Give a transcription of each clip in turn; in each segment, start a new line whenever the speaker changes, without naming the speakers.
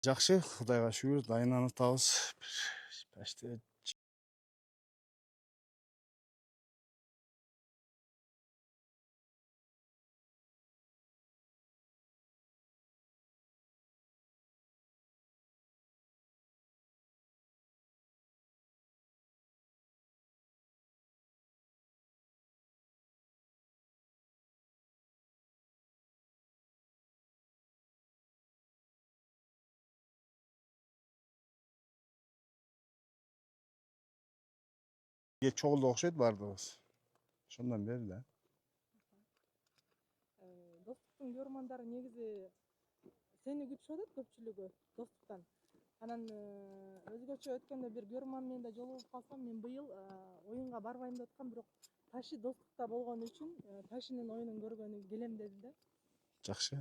Жакшы, Кудайга шүгүр, дайынан атабыз. Почти чогулду окшойт баардыгыбыз. Ошондон бери да.
Достуктун көрөрмандары негизи сени күтүшүп атат көпчүлүгү достуктан. Анан өзгөчө өткөндө бир көрөрман менен да жолугуп калсам, мен быйыл оюнга барбайм деп аткам, бирок Таши достукта болгон үчүн Ташинин оюнун көргөнү келем деди да.
Жакшы.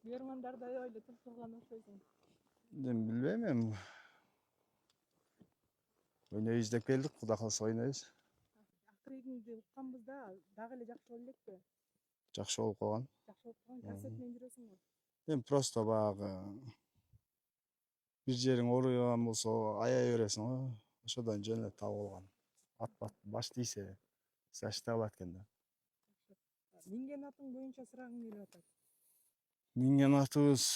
Көрөрмандар да аябай эле туруп турган окшойсуң.
Билбейм эми. Ойнойбуз деп келдик, Кудай калса ойнойбуз.
Акырыйыңды укканбыз да, дагы эле жакшы боло элекпи?
Жакшы болуп калган.
Жакшы болуп калган, концерт менен жүрөсүң го.
Эми просто баягы бир жериң ооруйган болсо аяй бересиң го. Ошодон жөн эле табып алган. Ат баш тийсе, сачтай алат экен да.
Минген атың боюнча сурагым келип атат.
Минген атыбыз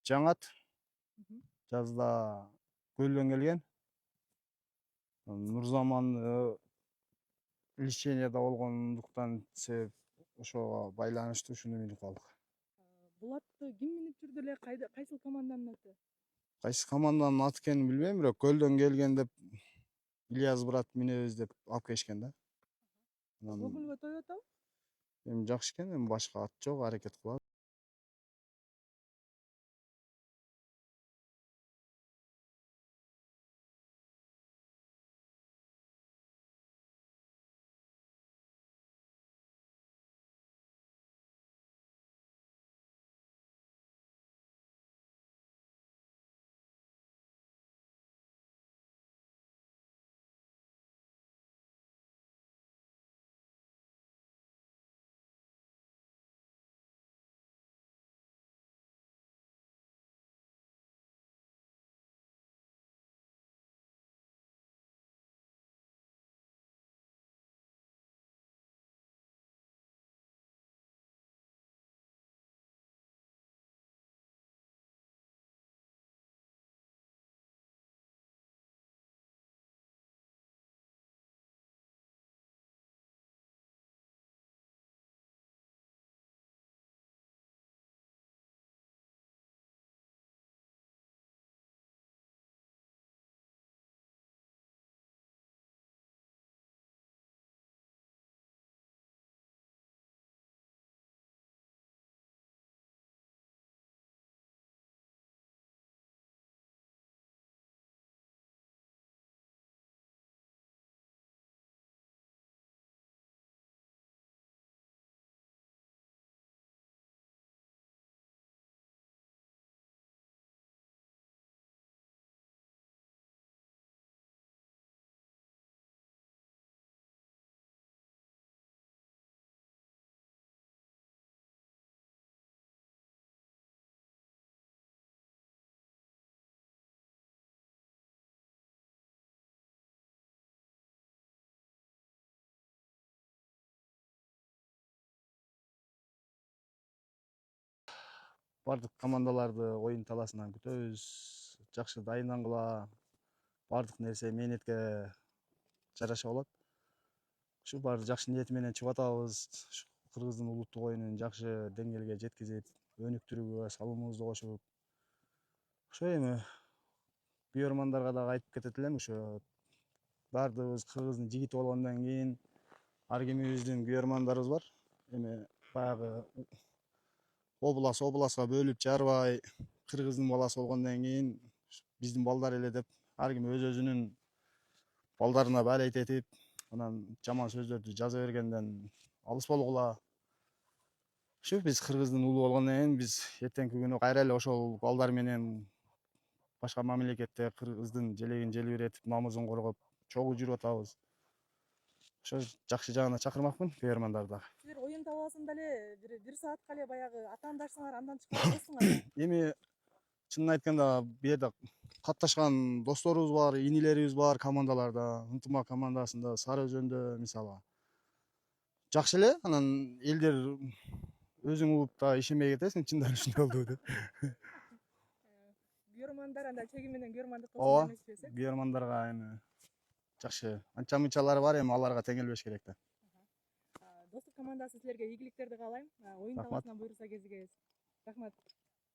жаңат. Жазда көлдөн келген. Нурзаман леченияда болгондуктан себеп ошого байланыштуу ушуну минип калдык.
Бул атты ким минип жүрдү эле, кайсыл команданын аты?
Кайсы команданын аты экенин билбейм, бирок көлдөн келген деп Ильяс брат минебиз деп алып келишкен да.
Көңүлгө тоюп атабы?
Эми жакшы экен, эми башка ат жок, аракет кылабыз. Бардык командаларды оюн талаасынан күтөбүз. Жакшы дайындангыла. Бардык нерсе мээнетке жараша болот. Ушу баары жакшы ниети менен чыгып атабыз. Кыргыздын улуттук оюнун жакшы деңгээлге жеткизип, өнүктүрүүгө салымыбызды кошуп. Ошо эми күйөрмандарга дагы айтып кетет элем, ошо баардыгыбыз кыргыздын жигити болгондон кийин ар кимибиздин күйөрмандарыбыз бар. Эми баягы областка бөлүп жарбай, кыргыздын баласы болгондон кийин биздин балдар эле деп ар ким өзүнүн балдарына баалейт этип, анан жаман сөздөрдү жаза бергенден алыс болгула. Ушу биз кыргыздын уулу болгондон кийин биз эртеңки күнү кайра эле ошол балдар менен башка мамлекетте кыргыздын желегин желбиретип, намысын коргоп чогуу жүрүп атабыз. ошо жакшы жагына чакырмакмын көгөрмандарды.
Силер оюн талаасында эле бир саатка эле баягы атаандашсыңар, андан чыкпай койсуңар.
Эми чынын айтканда бу жерде катташкан досторубуз бар, инилерибиз бар командаларда, ынтымак командасында, Сары Өзөндө мисалы. Жакшы эле, анан элдер өзүң угуп да ишенбей кетесиң, чындап ушундай болду деп.
Күйөрмандар анда чеги менен күйөрмандык
Ооба,
кылсын эмеспи эсе?
күйөрмандарга эми жакшы анча мынчалары бар, эми аларга тең келбеш керек да.
Достук командасы силерге ийгиликтерди каалайм. Оюн
Рахмат.
талаасынан буйруса кезигебиз. Рахмат.